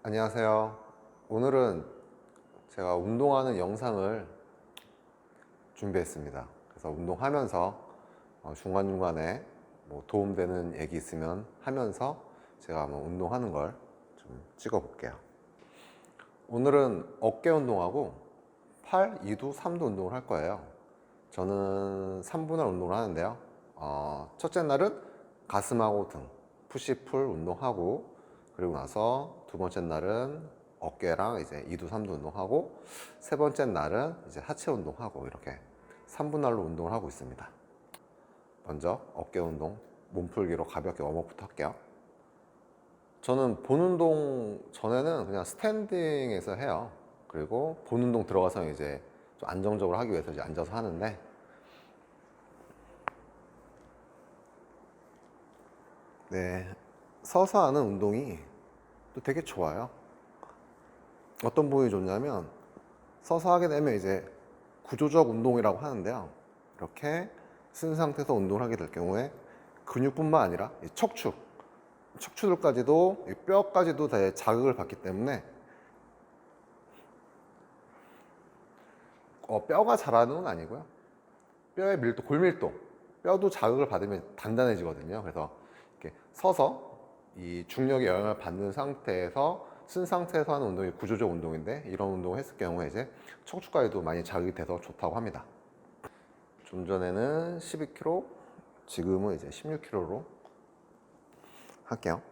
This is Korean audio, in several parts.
안녕하세요. 오늘은 제가 운동하는 영상을 준비했습니다. 그래서 운동하면서 중간중간에 뭐 도움되는 얘기 있으면 하면서 제가 한번 운동하는 걸 좀 찍어 볼게요. 오늘은 어깨 운동하고 팔, 2두, 3두 운동을 할 거예요. 저는 3분할 운동을 하는데요. 첫째 날은 가슴하고 등, 푸시풀 운동하고, 그리고 나서 두 번째 날은 어깨랑 이제 2두, 3두 운동하고, 세 번째 날은 이제 하체 운동하고, 이렇게 3분할로 운동을 하고 있습니다. 먼저 어깨 운동, 몸풀기로 가볍게 웜업부터 할게요. 저는 본 운동 전에는 그냥 스탠딩에서 해요. 그리고 본 운동 들어가서 이제 좀 안정적으로 하기 위해서 이제 앉아서 하는데, 네, 서서 하는 운동이 또 되게 좋아요. 어떤 부분이 좋냐면, 서서 하게 되면 이제 구조적 운동이라고 하는데요. 이렇게 쓴 상태에서 운동을 하게 될 경우에 근육뿐만 아니라 이 척추들까지도, 이 뼈까지도 다 자극을 받기 때문에 뼈가 자라는 건 아니고요. 뼈의 밀도, 골밀도, 뼈도 자극을 받으면 단단해지거든요. 그래서 이렇게 서서 이 중력의 영향을 받는 상태에서 쓴 상태에서 하는 운동이 구조적 운동인데, 이런 운동을 했을 경우에 이제 척추까지도 많이 자극이 돼서 좋다고 합니다. 좀 전에는 12kg, 지금은 이제 16kg로 할게요.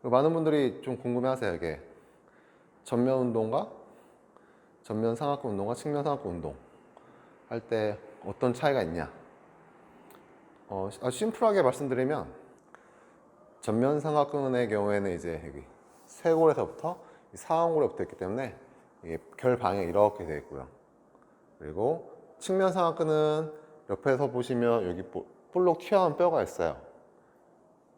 많은 분들이 좀 궁금해하세요. 이게 전면 운동과 전면 상하근 운동과 측면 상하근 운동 할 때 어떤 차이가 있냐? 아주 심플하게 말씀드리면, 전면 상하근의 경우에는 이제 여기 쇄골에서부터 상완골에부터 있기 때문에 이게 결 방향이 이렇게 되어 있고요. 그리고 측면 상하근은 옆에서 보시면 여기 볼록 튀어나온 뼈가 있어요.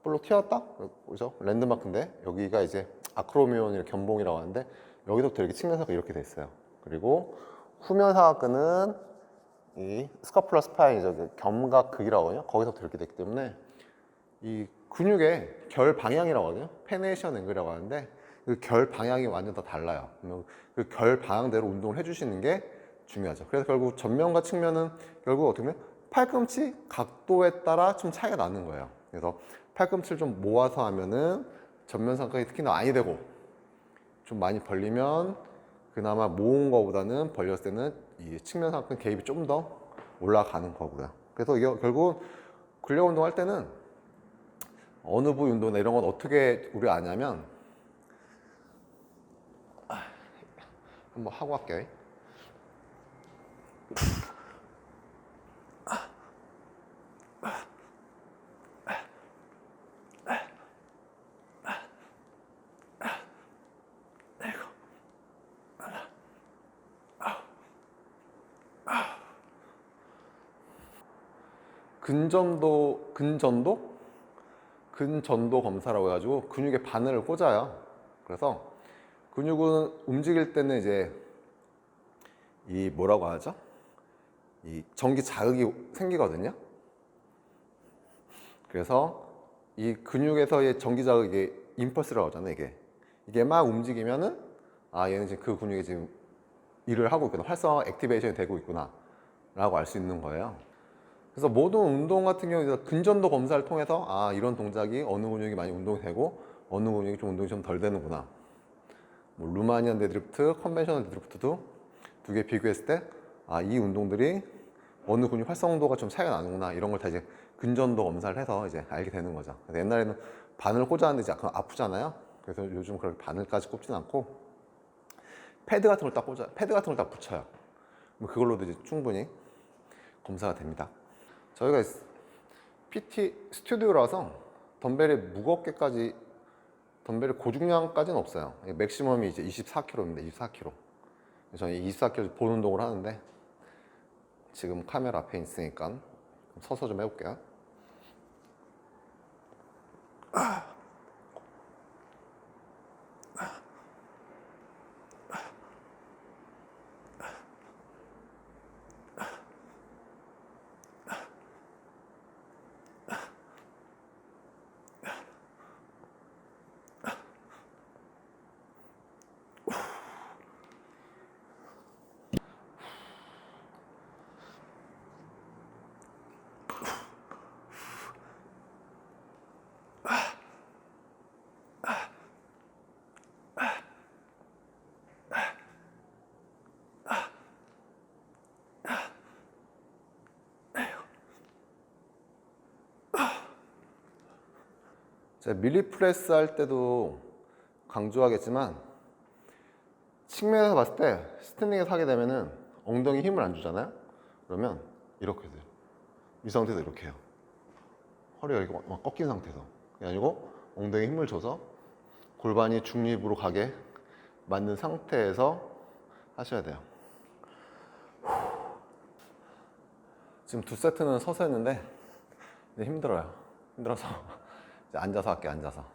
볼록 튀었다? 그죠? 랜드마크인데, 여기가 이제 아크로미온이나 견봉이라고 하는데, 여기서부터 이렇게 측면 상하근이 이렇게 돼 있어요. 그리고 후면 상하근은 이 스카풀라 스파인이죠. 견갑극이라고 하거든요. 거기서부터 이렇게 됐기 때문에 이 근육의 결 방향이라고 하거든요. 페네이션 앵글이라고 하는데, 그 결 방향이 완전 다 달라요. 그 결 방향대로 운동을 해주시는 게 중요하죠. 그래서 결국 전면과 측면은 결국 어떻게 보면 팔꿈치 각도에 따라 좀 차이가 나는 거예요. 그래서 팔꿈치를 좀 모아서 하면은 전면 상각이 특히나 많이 되고, 좀 많이 벌리면 그나마 모은 거보다는 벌렸을 때는 이 측면 상근 개입이 좀 더 올라가는 거고요. 그래서 이게 결국 근력 운동할 때는 어느 부위 운동이나 이런 건 어떻게 우리 아냐면, 한번 하고 할게요. 근전도 검사라고 해가지고 근육에 바늘을 꽂아요. 그래서 근육은 움직일 때는 이제 이 뭐라고 하죠? 이 전기 자극이 생기거든요. 그래서 이 근육에서의 전기 자극이 임펄스라고 하잖아요. 이게 막 움직이면은, 얘는 지금 그 근육이 지금 일을 하고 있구나, 활성화 액티베이션이 되고 있구나 라고 알 수 있는 거예요. 그래서 모든 운동 같은 경우에 근전도 검사를 통해서 이런 동작이 어느 근육이 많이 운동이 되고 어느 근육이 좀 운동이 좀 덜 되는구나, 뭐 루마니안 데드리프트, 컨벤셔널 데드리프트도 두 개 비교했을 때 이 운동들이 어느 근육 활성도가 좀 차이가 나는구나, 이런 걸 다 이제 근전도 검사를 해서 이제 알게 되는 거죠. 그래서 옛날에는 바늘 꽂았는데 이제 약간 아프잖아요. 그래서 요즘 그렇게 바늘까지 꽂진 않고 패드 같은 걸 딱 패드 같은 걸 딱 붙여요. 그걸로도 이제 충분히 검사가 됩니다. 저희가 PT 스튜디오라서 덤벨이 고중량까지는 없어요. 맥시멈이 이제 24kg입니다. 24kg. 저는 24kg 본 운동을 하는데, 지금 카메라 앞에 있으니까 서서 좀 해볼게요. 제가 밀리 프레스 할 때도 강조하겠지만 측면에서 봤을 때 스탠딩에서 하게 되면은 엉덩이 힘을 안 주잖아요. 그러면 이렇게 돼요. 이 상태에서 이렇게 해요. 허리가 이렇게 막 꺾인 상태에서. 그게 아니고 엉덩이 힘을 줘서 골반이 중립으로 가게 만든 상태에서 하셔야 돼요. 지금 2세트는 서서 했는데 이제 힘들어요. 힘들어서 이제 앉아서 할게요. 앉아서.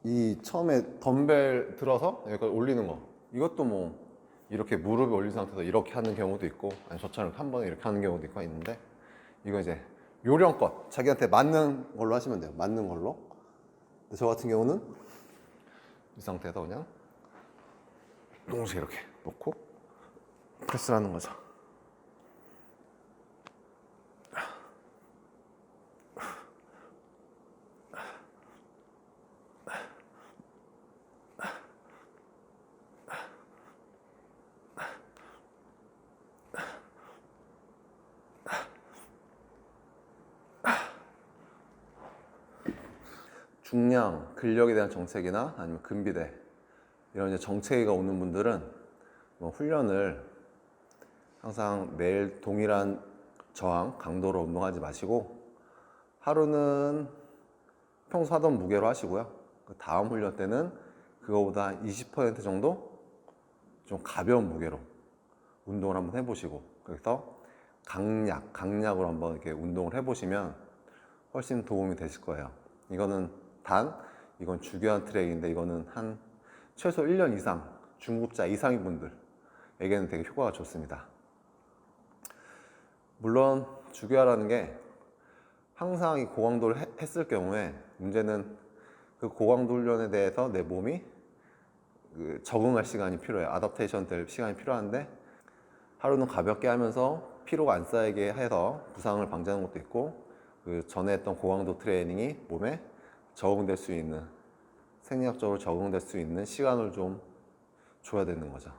이 처음에 덤벨 들어서 여기까지 올리는 거, 이것도 뭐 이렇게 무릎을 올린 상태에서 이렇게 하는 경우도 있고, 아니 저처럼 한 번에 이렇게 하는 경우도 있는데, 이거 이제 요령껏 자기한테 맞는 걸로 하시면 돼요. 맞는 걸로. 근데 저 같은 경우는 이 상태에서 그냥 동시에 이렇게 놓고 프레스를 하는 거죠. 중량, 근력에 대한 정책이나 아니면 근비대 이런 이제 정체기가 오는 분들은 뭐 훈련을 항상 매일 동일한 저항, 강도로 운동하지 마시고 하루는 평소 하던 무게로 하시고요. 그 다음 훈련 때는 그거보다 한 20% 정도 좀 가벼운 무게로 운동을 한번 해보시고, 그래서 강약으로 한번 이렇게 운동을 해보시면 훨씬 도움이 되실 거예요. 이건 주교한 트랙인데 이거는 한 최소 1년 이상 중급자 이상인 분들에게는 되게 효과가 좋습니다. 물론 주교하라는 게 항상 이 고강도를 했을 경우에 문제는 그 고강도 훈련에 대해서 내 몸이 적응할 시간이 필요해요. 아답테이션 될 시간이 필요한데, 하루는 가볍게 하면서 피로가 안 쌓이게 해서 부상을 방지하는 것도 있고, 그 전에 했던 고강도 트레이닝이 몸에 적응될 수 있는, 생리학적으로 적응될 수 있는 시간을 좀 줘야 되는 거죠.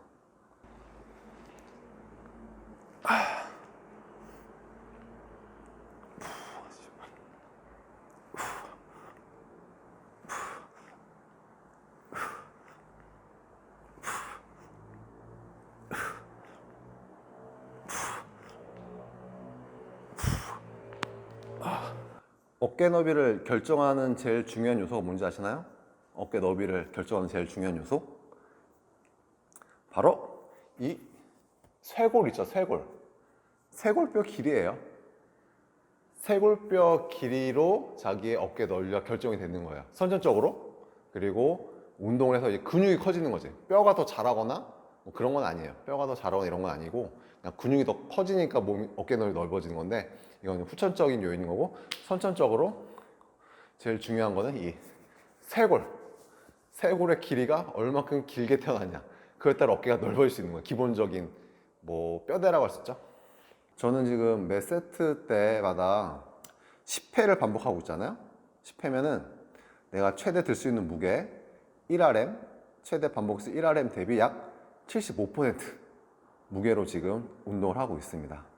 어깨 너비를 결정하는 제일 중요한 요소가 뭔지 아시나요? 어깨 너비를 결정하는 제일 중요한 요소? 바로 이 쇄골 있죠, 쇄골. 쇄골뼈 길이에요. 쇄골뼈 길이로 자기의 어깨 너비가 결정이 되는 거예요. 선천적으로. 그리고 운동을 해서 이제 근육이 커지는 거지. 뼈가 더 자라거나 뭐 그런 건 아니에요. 뼈가 더 자라거나 이런 건 아니고 그냥 근육이 더 커지니까 어깨 너비 넓어지는 건데, 이건 후천적인 요인인 거고, 선천적으로 제일 중요한 거는 이 쇄골의 길이가 얼마큼 길게 태어났냐, 그에 따라 어깨가 넓어질 수 있는 거예요. 기본적인 뭐 뼈대라고 할 수 있죠. 저는 지금 매 세트 때마다 10회를 반복하고 있잖아요. 10회면은 내가 최대 들 수 있는 무게 1RM, 최대 반복수 1RM 대비 약 75% 무게로 지금 운동을 하고 있습니다.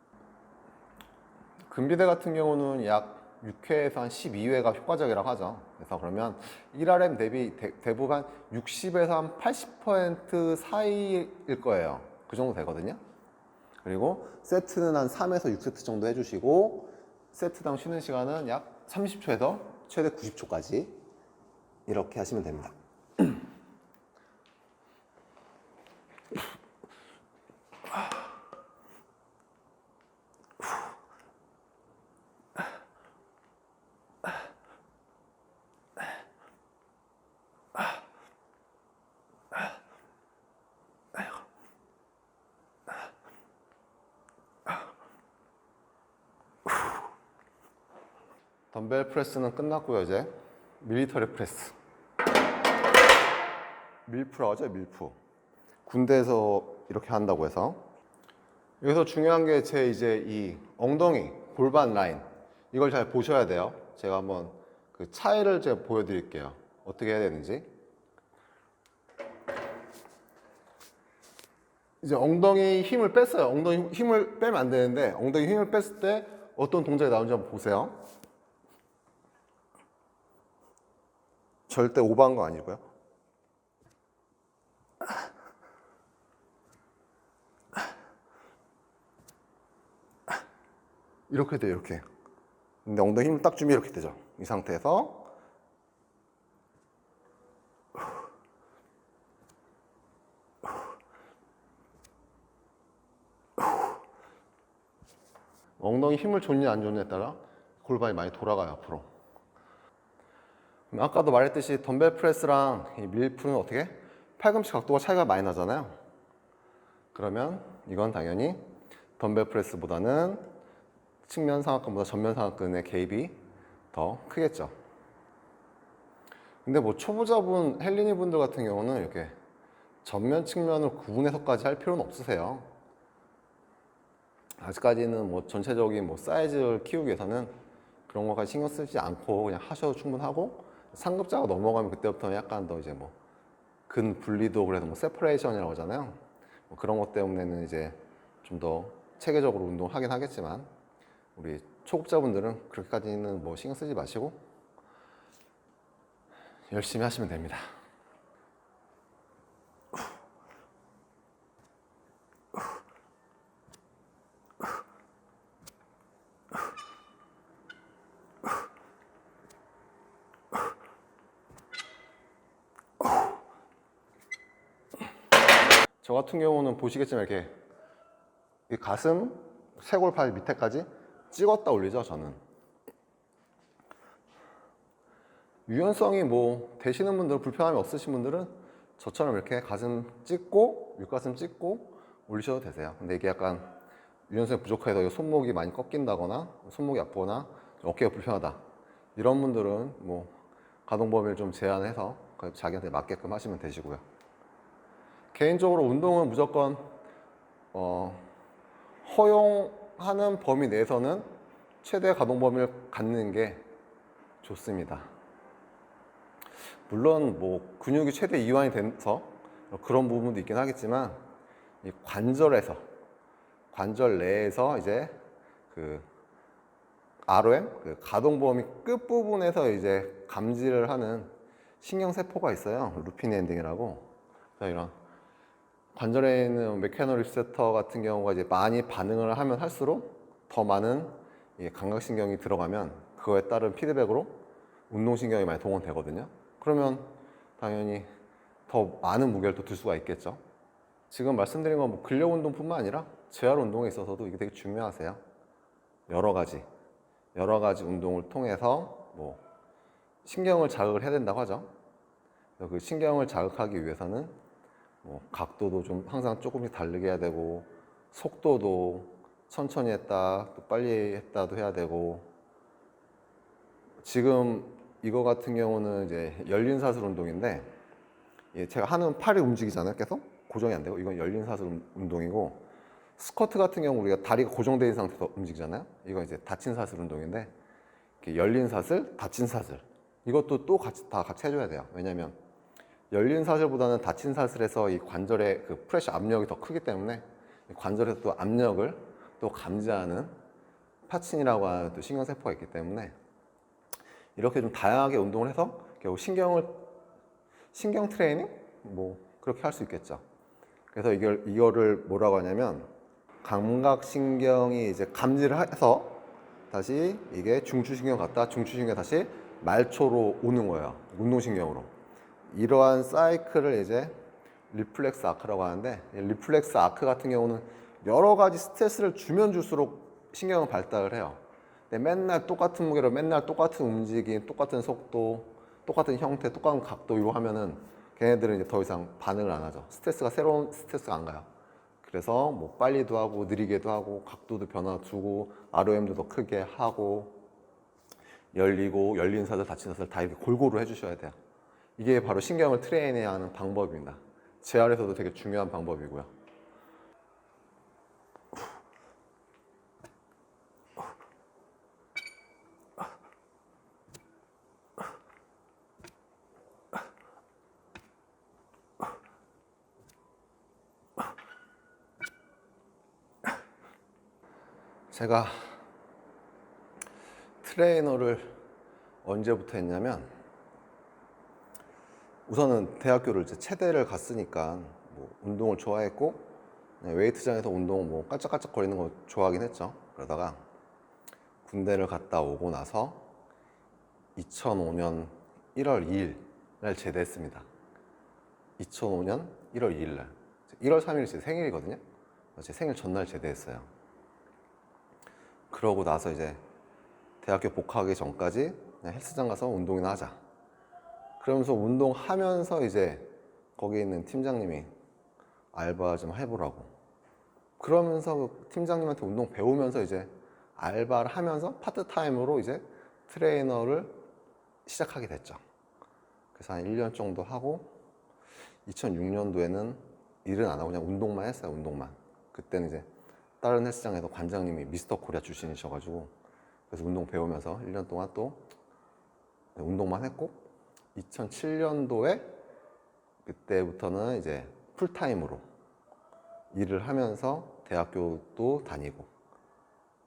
근비대 같은 경우는 약 6회에서 한 12회가 효과적이라고 하죠. 그래서 그러면 1RM 대비 대부분 한 60에서 한 80% 사이일 거예요. 그 정도 되거든요. 그리고 세트는 한 3에서 6세트 정도 해주시고, 세트당 쉬는 시간은 약 30초에서 최대 90초까지 이렇게 하시면 됩니다. 덤벨 프레스는 끝났고요. 이제 밀리터리 프레스, 밀프라고 하죠. 밀프. 군대에서 이렇게 한다고 해서. 여기서 중요한 게 제 이제 이 엉덩이 골반 라인, 이걸 잘 보셔야 돼요. 제가 한번 그 차이를 제가 보여드릴게요. 어떻게 해야 되는지. 이제 엉덩이 힘을 뺐어요. 엉덩이 힘을 빼면 안 되는데, 엉덩이 힘을 뺐을 때 어떤 동작이 나오는지 한번 보세요. 절대 오버한 거 아니고요. 이렇게 돼요, 이렇게. 근데 엉덩이 힘을 딱 주면 이렇게 되죠. 이 상태에서 엉덩이 힘을 줬냐 안 줬냐에 따라 골반이 많이 돌아가요, 앞으로. 아까도 말했듯이 덤벨 프레스랑 이 밀프는 어떻게? 팔꿈치 각도가 차이가 많이 나잖아요. 그러면 이건 당연히 덤벨 프레스보다는 측면 상하근보다 전면 상하근의 개입이 더 크겠죠. 근데 뭐 초보자분, 헬린이 분들 같은 경우는 이렇게 전면 측면을 구분해서까지 할 필요는 없으세요. 아직까지는 뭐 전체적인 뭐 사이즈를 키우기 위해서는 그런 것까지 신경 쓰지 않고 그냥 하셔도 충분하고, 상급자가 넘어가면 그때부터는 약간 더 이제 뭐 근 분리도 그래서 뭐 세퍼레이션이라고 하잖아요. 뭐 그런 것 때문에는 이제 좀 더 체계적으로 운동하긴 하겠지만, 우리 초급자분들은 그렇게까지는 뭐 신경 쓰지 마시고 열심히 하시면 됩니다. 저 같은 경우는 보시겠지만 이렇게 이 가슴, 쇄골팔 밑에까지 찍었다 올리죠, 저는. 유연성이 뭐 되시는 분들, 불편함이 없으신 분들은 저처럼 이렇게 가슴 찍고 윗가슴 찍고 올리셔도 되세요. 근데 이게 약간 유연성이 부족해서 손목이 많이 꺾인다거나 손목이 아프거나 어깨가 불편하다, 이런 분들은 뭐 가동 범위를 좀 제한해서 자기한테 맞게끔 하시면 되시고요. 개인적으로 운동은 무조건 허용하는 범위 내에서는 최대 가동 범위를 갖는 게 좋습니다. 물론 뭐 근육이 최대 이완이 돼서 그런 부분도 있긴 하겠지만, 이 관절에서, 관절 내에서 이제 그 ROM, 그 가동 범위 끝 부분에서 이제 감지를 하는 신경세포가 있어요. 루핀 엔딩이라고. 이런 관절에 있는 메카노 리셉터 같은 경우가 이제 많이 반응을 하면 할수록 더 많은 감각신경이 들어가면 그거에 따른 피드백으로 운동신경이 많이 동원되거든요. 그러면 당연히 더 많은 무게를 또 들 수가 있겠죠. 지금 말씀드린 건 뭐 근력 운동뿐만 아니라 재활 운동에 있어서도 이게 되게 중요하세요. 여러 가지 운동을 통해서 뭐 신경을 자극을 해야 된다고 하죠. 그 신경을 자극하기 위해서는 뭐 각도도 좀 항상 조금씩 다르게 해야 되고, 속도도 천천히 했다 또 빨리 했다도 해야 되고, 지금 이거 같은 경우는 이제 열린 사슬 운동인데, 제가 하는 팔이 움직이잖아요. 계속 고정이 안 되고, 이건 열린 사슬 운동이고, 스쿼트 같은 경우 우리가 다리가 고정되어 있는 상태에서 움직이잖아요. 이건 이제 닫힌 사슬 운동인데, 열린 사슬, 닫힌 사슬, 이것도 또 다 같이 해줘야 돼요. 왜냐면 열린 사슬보다는 닫힌 사슬에서 이 관절의 그 프레셔 압력이 더 크기 때문에 관절에서 또 압력을 또 감지하는 파친이라고 하는 또 신경세포가 있기 때문에, 이렇게 좀 다양하게 운동을 해서 결국 신경 트레이닝? 뭐 그렇게 할 수 있겠죠. 그래서 이거를 뭐라고 하냐면, 감각신경이 이제 감지를 해서 다시 이게 중추신경 갔다 중추신경 다시 말초로 오는 거예요. 운동신경으로. 이러한 사이클을 이제 리플렉스 아크라고 하는데, 리플렉스 아크 같은 경우는 여러 가지 스트레스를 주면 줄수록 신경은 발달을 해요. 근데 맨날 똑같은 무게로 맨날 똑같은 움직임, 똑같은 속도, 똑같은 형태, 똑같은 각도 이거 하면은 걔네들은 이제 더 이상 반응을 안 하죠. 새로운 스트레스가 안 가요. 그래서 뭐 빨리도 하고 느리게도 하고 각도도 변화 주고 ROM도 더 크게 하고, 열리고 열린 사슬 닫힌 사슬 다 이렇게 골고루 해주셔야 돼요. 이게 바로 신경을 트레이닝해야 하는 방법입니다. 재활에서도 되게 중요한 방법이고요. 제가 트레이너를 언제부터 했냐면, 우선은 대학교를 이제 체대를 갔으니까 뭐 운동을 좋아했고 웨이트장에서 운동 뭐 깔짝깔짝 거리는 거 좋아하긴 했죠. 그러다가 군대를 갔다 오고 나서 2005년 1월 2일 날 제대했습니다. 2005년 1월 2일 날. 1월 3일이 제 생일이거든요. 제 생일 전날 제대했어요. 그러고 나서 이제 대학교 복학하기 전까지 그냥 헬스장 가서 운동이나 하자. 그러면서 운동하면서 이제 거기 있는 팀장님이 알바 좀 해보라고. 그러면서 그 팀장님한테 운동 배우면서 이제 알바를 하면서 파트타임으로 이제 트레이너를 시작하게 됐죠. 그래서 한 1년 정도 하고 2006년도에는 일은 안 하고 그냥 운동만 했어요. 운동만. 그때는 이제 다른 헬스장에서 관장님이 미스터 코리아 출신이셔가지고 그래서 운동 배우면서 1년 동안 또 운동만 했고 2007년도에 그때부터는 이제 풀타임으로 일을 하면서 대학교도 다니고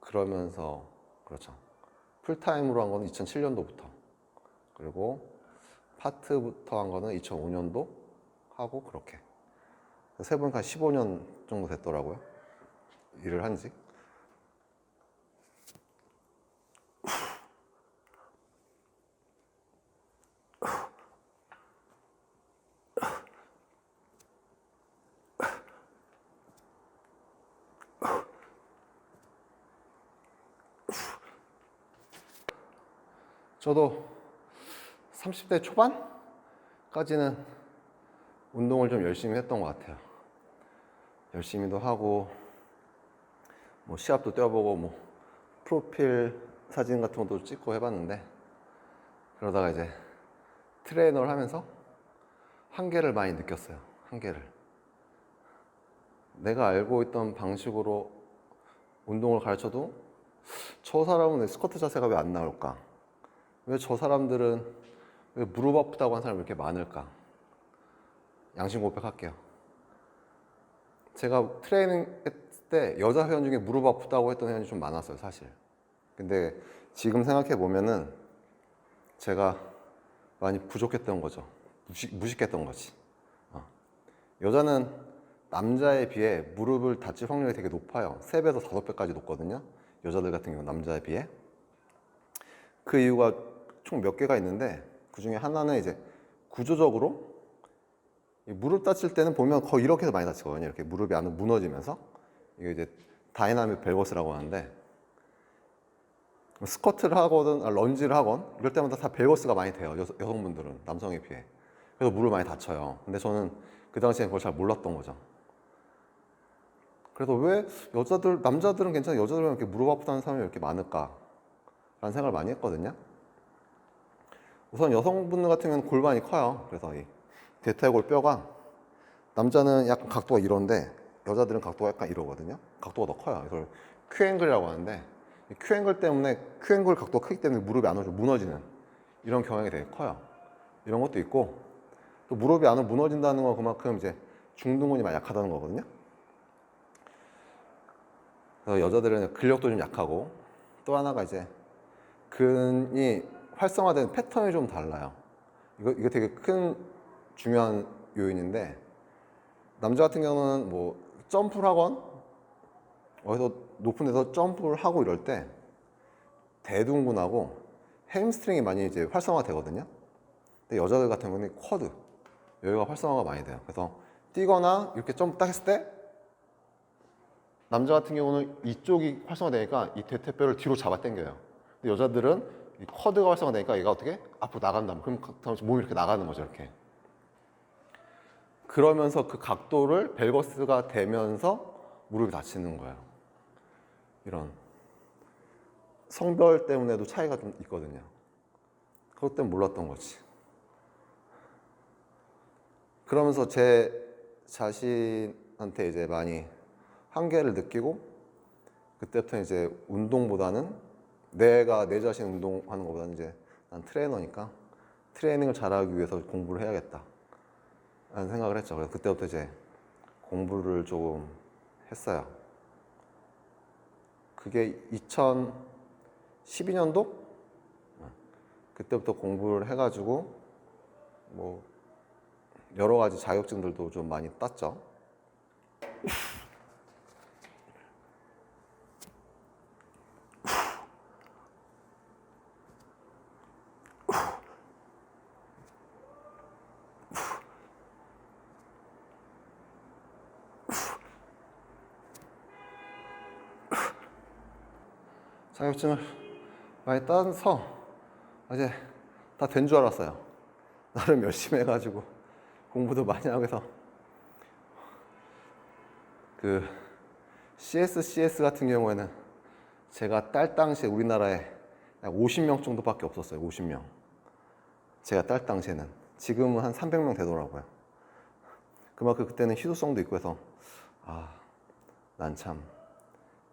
그러면서 그렇죠. 풀타임으로 한 거는 2007년도부터 그리고 파트부터 한 거는 2005년도 하고 그렇게 세 보니까 15년 정도 됐더라고요. 일을 한 지. 저도 30대 초반까지는 운동을 좀 열심히 했던 것 같아요. 열심히도 하고 뭐 시합도 뛰어보고 뭐 프로필 사진 같은 것도 찍고 해봤는데 그러다가 이제 트레이너를 하면서 한계를 많이 느꼈어요. 한계를. 내가 알고 있던 방식으로 운동을 가르쳐도 저 사람은 왜 스쿼트 자세가 왜 안 나올까? 왜 저 사람들은 왜 무릎 아프다고 하는 사람이 이렇게 많을까? 양심 고백할게요. 제가 트레이닝 때 여자 회원 중에 무릎 아프다고 했던 회원이 좀 많았어요, 사실. 근데 지금 생각해 보면은 제가 많이 부족했던 거죠. 무식했던 거지. 여자는 남자에 비해 무릎을 다칠 확률이 되게 높아요. 3배에서 5배까지 높거든요. 여자들 같은 경우 남자에 비해. 그 이유가 총 몇 개가 있는데 그 중에 하나는 이제 구조적으로 무릎 다칠 때는 보면 거의 이렇게 해서 많이 다치거든요. 이렇게 무릎이 안으로 무너지면서 이게 이제 다이나믹 벨거스라고 하는데 스쿼트를 하거든 런지를 하건 이럴 때마다 다 벨거스가 많이 돼요. 여성분들은 남성에 비해. 그래서 무릎을 많이 다쳐요. 근데 저는 그 당시에 그걸 잘 몰랐던 거죠. 그래서 왜 남자들은 괜찮은데 여자들은 이렇게 무릎 아프다는 사람이 이렇게 많을까? 라는 생각을 많이 했거든요. 우선 여성분들 같은 경우는 골반이 커요. 그래서 이 대퇴골 뼈가 남자는 약간 각도가 이런데 여자들은 각도가 약간 이러거든요. 각도가 더 커요. 이걸 큐앵글이라고 하는데 이 큐앵글 때문에 큐앵글 각도가 크기 때문에 무릎이 안으로 무너지는 이런 경향이 되게 커요. 이런 것도 있고 또 무릎이 안으로 무너진다는 건 그만큼 이제 중둔근이 많이 약하다는 거거든요. 그래서 여자들은 근력도 좀 약하고 또 하나가 이제 근이 활성화된 패턴이 좀 달라요. 이거 되게 큰 중요한 요인인데 남자 같은 경우는 뭐 점프를 하건 어디서 높은 데서 점프를 하고 이럴 때 대둔근하고 햄스트링이 많이 이제 활성화 되거든요. 근데 여자들 같은 경우는 쿼드 여기가 활성화가 많이 돼요. 그래서 뛰거나 이렇게 점프 딱 했을 때 남자 같은 경우는 이쪽이 활성화되니까 이 대퇴뼈를 뒤로 잡아 당겨요. 근데 여자들은 이 쿼드가 활성화되니까 얘가 어떻게 앞으로 나간다. 그럼 몸이 이렇게 나가는 거죠, 이렇게. 그러면서 그 각도를 벨거스가 되면서 무릎이 다치는 거예요. 이런 성별 때문에도 차이가 좀 있거든요. 그것 때문에 몰랐던 거지. 그러면서 제 자신한테 이제 많이 한계를 느끼고 그때부터 이제 운동보다는 내가 내 자신 운동하는 것보다는 이제 난 트레이너니까 트레이닝을 잘하기 위해서 공부를 해야겠다 라는 생각을 했죠. 그래서 그때부터 이제 공부를 조금 했어요. 그게 2012년도? 그때부터 공부를 해가지고 뭐 여러 가지 자격증들도 좀 많이 땄죠. 자격증을 많이 따서 이제 다 된 줄 알았어요. 나름 열심히 해가지고 공부도 많이 하고 해서 그 CS 같은 경우에는 제가 딸 당시에 우리나라에 약 50명 정도밖에 없었어요. 50명. 제가 딸 당시에는. 지금은 한 300명 되더라고요. 그만큼 그때는 희소성도 있고 해서 아, 난 참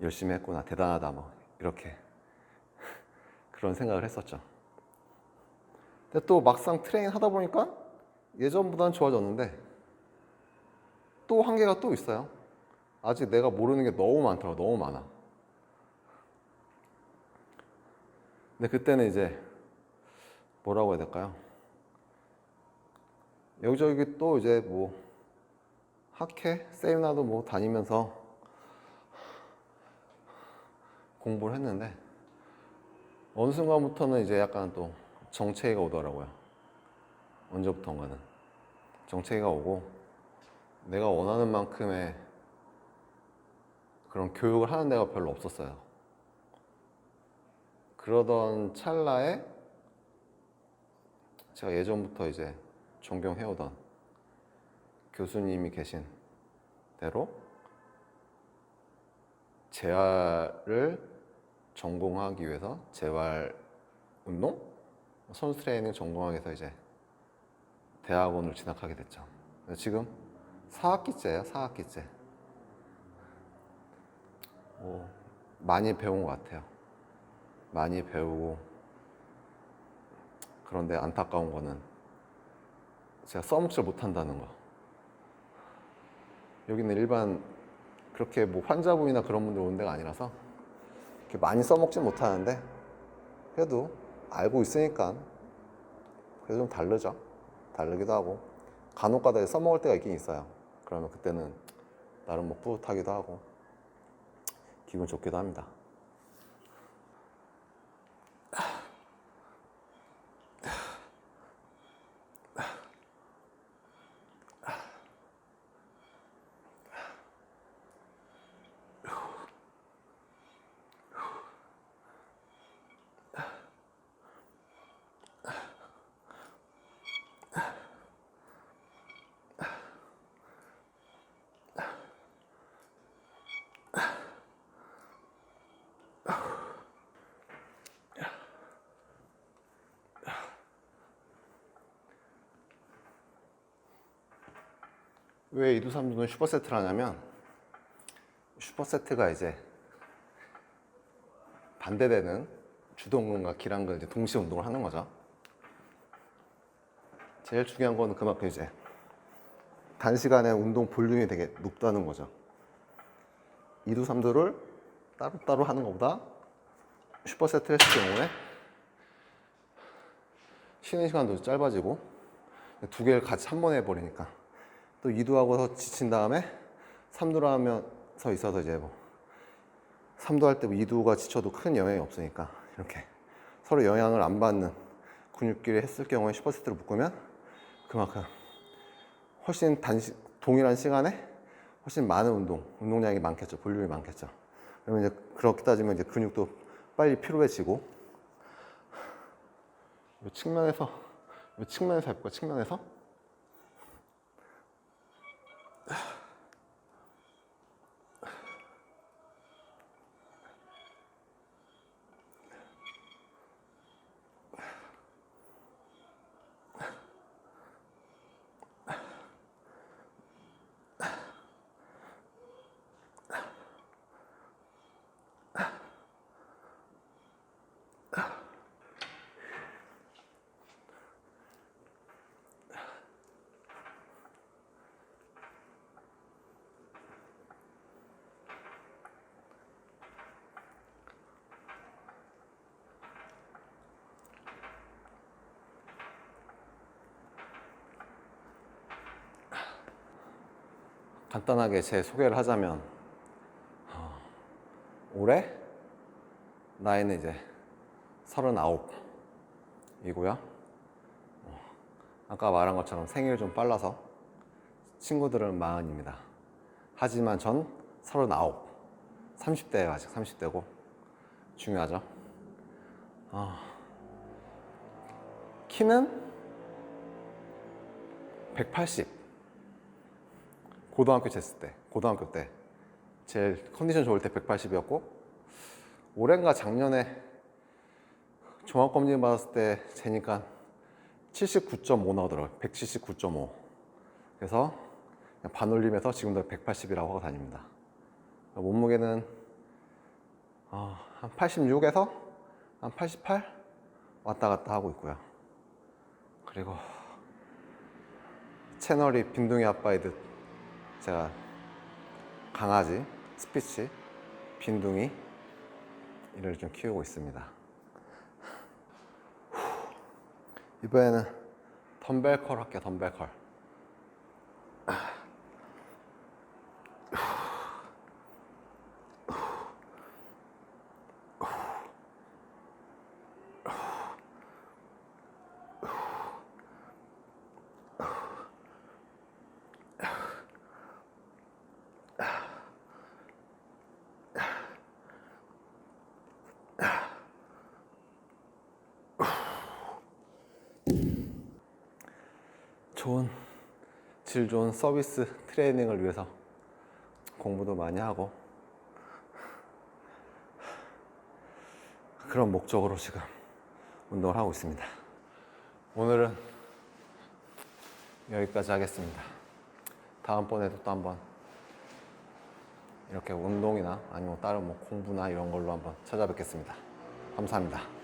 열심히 했구나. 대단하다. 뭐 이렇게 그런 생각을 했었죠. 근데 또 막상 트레이닝 하다 보니까 예전보다는 좋아졌는데 또 한계가 또 있어요. 아직 내가 모르는 게 너무 많더라고. 너무 많아. 근데 그때는 이제 뭐라고 해야 될까요? 여기저기 또 이제 뭐 학회, 세미나도 뭐 다니면서 공부를 했는데 어느 순간부터는 이제 약간 또 정체기가 오더라고요. 언제부턴가는 정체기가 오고 내가 원하는 만큼의 그런 교육을 하는 데가 별로 없었어요. 그러던 찰나에 제가 예전부터 이제 존경해오던 교수님이 계신 대로 재활을 전공하기 위해서 재활 운동? 선수 트레이닝 전공하기 위해서 이제 대학원을 진학하게 됐죠. 지금 4학기째예요, 4학기째. 많이 배운 것 같아요. 많이 배우고 그런데 안타까운 거는 제가 써먹질 못한다는 거. 여기는 일반 그렇게 뭐 환자분이나 그런 분들 오는 데가 아니라서 이렇게 많이 써먹진 못하는데 그래도 알고 있으니까 그래도 좀 다르죠. 다르기도 하고 간혹 가다 써먹을 때가 있긴 있어요. 그러면 그때는 나름 뭐 뿌듯하기도 하고 기분 좋기도 합니다. 왜 이두삼두는 슈퍼세트를 하냐면 슈퍼세트가 이제 반대되는 주동근과 기랑근 이제 동시에 운동을 하는 거죠. 제일 중요한 거는 그만큼 이제 단시간에 운동 볼륨이 되게 높다는 거죠. 이두삼두를 따로따로 하는 것보다 슈퍼세트를 했을 경우에 쉬는 시간도 짧아지고 두 개를 같이 한 번에 해버리니까 또 2두하고서 지친 다음에 3두를 하면서 있어서 이제 뭐 3두 할 때 2두가 지쳐도 큰 영향이 없으니까 이렇게 서로 영향을 안 받는 근육끼리 했을 경우에 슈퍼세트를 묶으면 그만큼 훨씬 동일한 시간에 훨씬 많은 운동량이 많겠죠. 볼륨이 많겠죠. 그러면 이제 그렇게 따지면 이제 근육도 빨리 피로해지고 이 측면에서 해볼까? 측면에서 간단하게 제 소개를 하자면 올해 나이는 이제 39이고요. 아까 말한 것처럼 생일이 좀 빨라서 친구들은 40입니다. 하지만 전 39, 30대예요. 아직 30대고 중요하죠. 키는 180. 고등학교 때 제일 컨디션 좋을 때 180이었고 올해인가 작년에 종합검진 받았을 때 재니까 79.5 나오더라고요. 179.5. 그래서 그냥 반올림해서 지금도 180이라고 하고 다닙니다. 몸무게는 한 86에서 한 88 왔다 갔다 하고 있고요. 그리고 채널이 빈둥이 아빠의 듯 제가 강아지 스피치 빈둥이 이를 좀 키우고 있습니다. 이번에는 덤벨 컬 할게요. 덤벨 컬. 질 좋은 서비스 트레이닝을 위해서 공부도 많이 하고 그런 목적으로 지금 운동을 하고 있습니다. 오늘은 여기까지 하겠습니다. 다음번에도 또 한번 이렇게 운동이나 아니면 다른 뭐 공부나 이런 걸로 한번 찾아뵙겠습니다. 감사합니다.